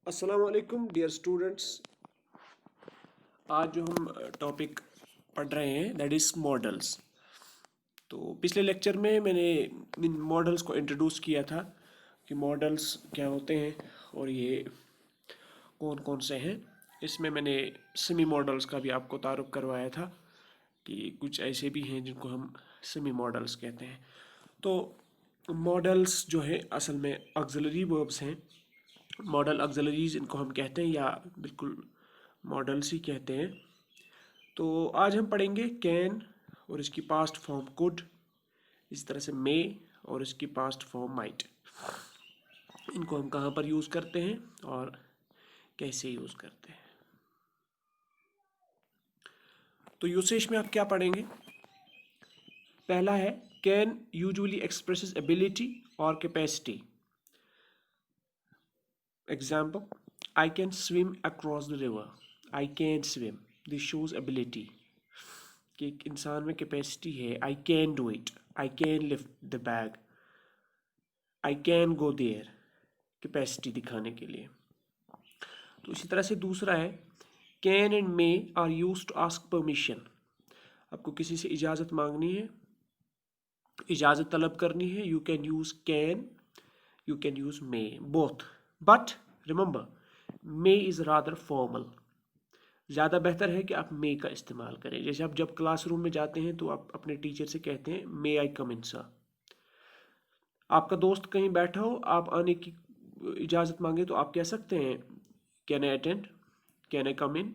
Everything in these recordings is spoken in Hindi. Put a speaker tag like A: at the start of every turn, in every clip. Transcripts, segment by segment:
A: अस्सलाम वालेकुम डियर स्टूडेंट्स। आज जो हम टॉपिक पढ़ रहे हैं दैट इज़ मॉडल्स। तो पिछले लेक्चर में मैंने इन मॉडल्स को इंट्रोड्यूस किया था कि मॉडल्स क्या होते हैं और ये कौन कौन से हैं। इसमें मैंने सेमी मॉडल्स का भी आपको तारुफ करवाया था कि कुछ ऐसे भी हैं जिनको हम सेमी मॉडल्स कहते हैं। तो मॉडल्स जो है असल में ऑक्सिलरी वर्ब्स हैं। मॉडल ऑक्सिलरीज इनको हम कहते हैं या बिल्कुल मॉडल्स ही कहते हैं। तो आज हम पढ़ेंगे कैन और इसकी पास्ट फॉर्म कुड, इस तरह से मे और इसकी पास्ट फॉर्म माइट। इनको हम कहाँ पर यूज़ करते हैं और कैसे यूज़ करते हैं। तो यूसेज में आप क्या पढ़ेंगे। पहला है कैन यूजुअली एक्सप्रेसेस एबिलिटी और capacity. Example, I can swim across the river. I can swim, this shows ability कि एक इंसान में कैपेसिटी है। I can do it, I can lift the bag, I can go there, capacity दिखाने के लिए। तो इसी तरह से दूसरा है can and may are use to ask permission. आपको किसी से इजाज़त मांगनी है, इजाज़त तलब करनी है, you can use can, you can use may, both. But remember, may is rather formal. ज़्यादा बेहतर है कि आप मे का इस्तेमाल करें। जैसे आप जब क्लासरूम में जाते हैं तो आप अपने टीचर से कहते हैं मे आई कम इन सर। आपका दोस्त कहीं बैठा हो, आप आने की इजाज़त मांगे तो आप कह सकते हैं can I attend, can I come in,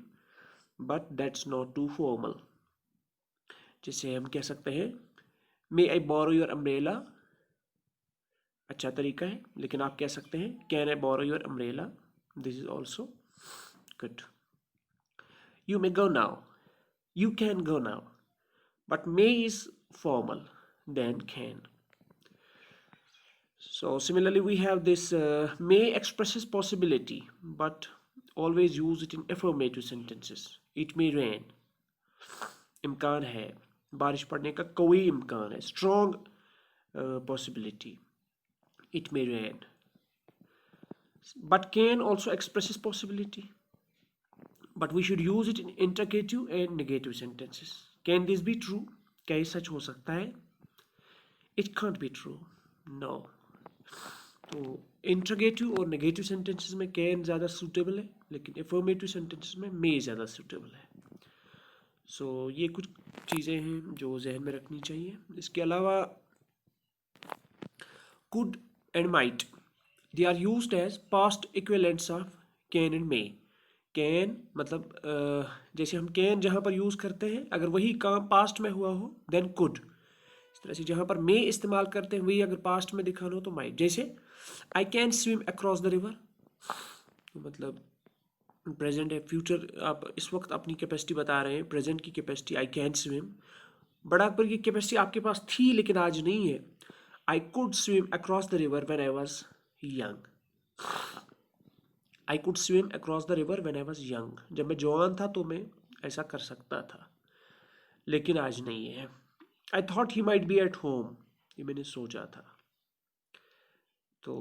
A: but that's not too formal. जैसे हम कह सकते हैं may I borrow your umbrella, अच्छा तरीका है, लेकिन आप कह सकते हैं can I borrow your umbrella, this is also good. You may go now, you can go now, but may is formal than can. So similarly we have this may expresses possibility but always use it in affirmative sentences. It may rain, इम्कान है, बारिश पड़ने का कोई इम्कान है, strong possibility, it may rain. But can also expresses possibility, but we should use it in interrogative and negative sentences. Can this be true, क्या ये सच हो सकता है? It can't be true, no. तो इंट्रोगेटिव और नेगेटिव सेंटेंसेस में कैन ज़्यादा सूटेबल है, लेकिन एफर्मेटिव सेंटेंसेस में मे ज़्यादा सूटेबल है। सो ये कुछ चीज़ें हैं जो जहन में रखनी चाहिए। इसके अलावा could and might, they are used as past equivalents of can and may. Can मतलब जैसे हम कैन जहाँ पर यूज़ करते हैं, अगर वही काम पास्ट में हुआ हो देन कुड। इस तरह से जहाँ पर मे इस्तेमाल करते हैं वही अगर पास्ट में दिखाना हो तो माइट। जैसे आई can swim across the river, तो मतलब प्रेजेंट है। फ्यूचर आप इस वक्त अपनी कैपेसिटी बता रहे हैं, प्रेजेंट की कैपेसिटी आई कैन स्विम। बड़ा अकबर की कैपेसिटी आपके पास थी लेकिन आज नहीं है। I could swim across the river when I was young. I could swim across the river when I was young, जब मैं जवान था तो मैं ऐसा कर सकता था, लेकिन आज नहीं है। I thought he might be at home, ये मैंने सोचा था। तो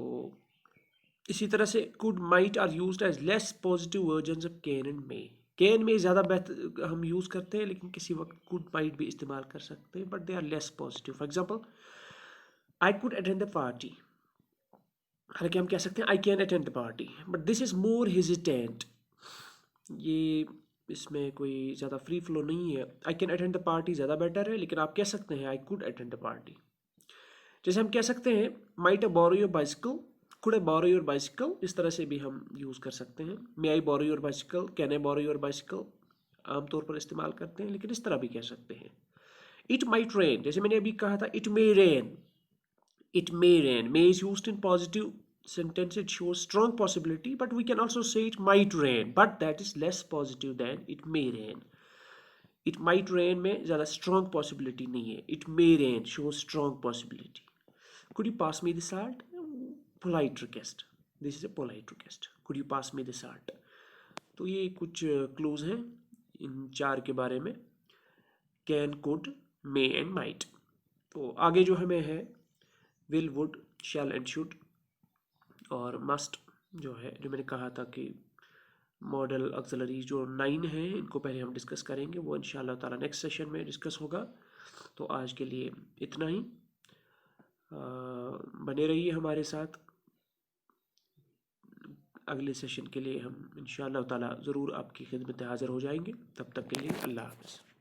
A: इसी तरह से could might are used as less positive versions of can and may. Can में ज़्यादा बेहतर हम यूज़ करते हैं, लेकिन किसी वक्त कुड माइट भी इस्तेमाल कर सकते हैं, but they are less positive. For example, I could attend the party, हालांकि हम कह सकते हैं I can attend the party, but this is more hesitant. ये इसमें कोई ज़्यादा फ्री फ्लो नहीं है। I can attend the party ज़्यादा बेटर है, लेकिन आप कह सकते हैं I could attend the party. जैसे हम कह सकते हैं might I borrow your bicycle, could I borrow your bicycle, इस तरह से भी हम यूज़ कर सकते हैं। May I borrow your bicycle, can I borrow your bicycle आमतौर पर इस्तेमाल करते हैं, लेकिन इस तरह भी कह सकते हैं। इट माइट रेन, जैसे मैंने अभी कहा था it may rain, it may rain. May is used in positive sentence, it shows strong possibility, but we can also say it might rain, but that is less positive than it may rain. It might rain में ज़्यादा strong possibility नहीं है, it may rain shows strong possibility. Could you pass me the salt? Polite request. This is a polite request. Could you pass me the salt? तो ये कुछ क्लूज हैं इन चार के बारे में, can, could, may and might. तो आगे जो हमें है will, would, shall and should और मस्ट, जो है, जो मैंने कहा था कि मॉडल ऑक्सिलरी जो 9 हैं इनको पहले हम डिस्कस करेंगे, वो इंशाल्लाह ताला नेक्स्ट सेशन में डिस्कस होगा। तो आज के लिए इतना ही। बने रहिए हमारे साथ। अगले सेशन के लिए हम इंशाल्लाह ताला ज़रूर आपकी खिदमत हाज़िर हो जाएंगे। तब तक के लिए अल्लाह हाफ़िज़।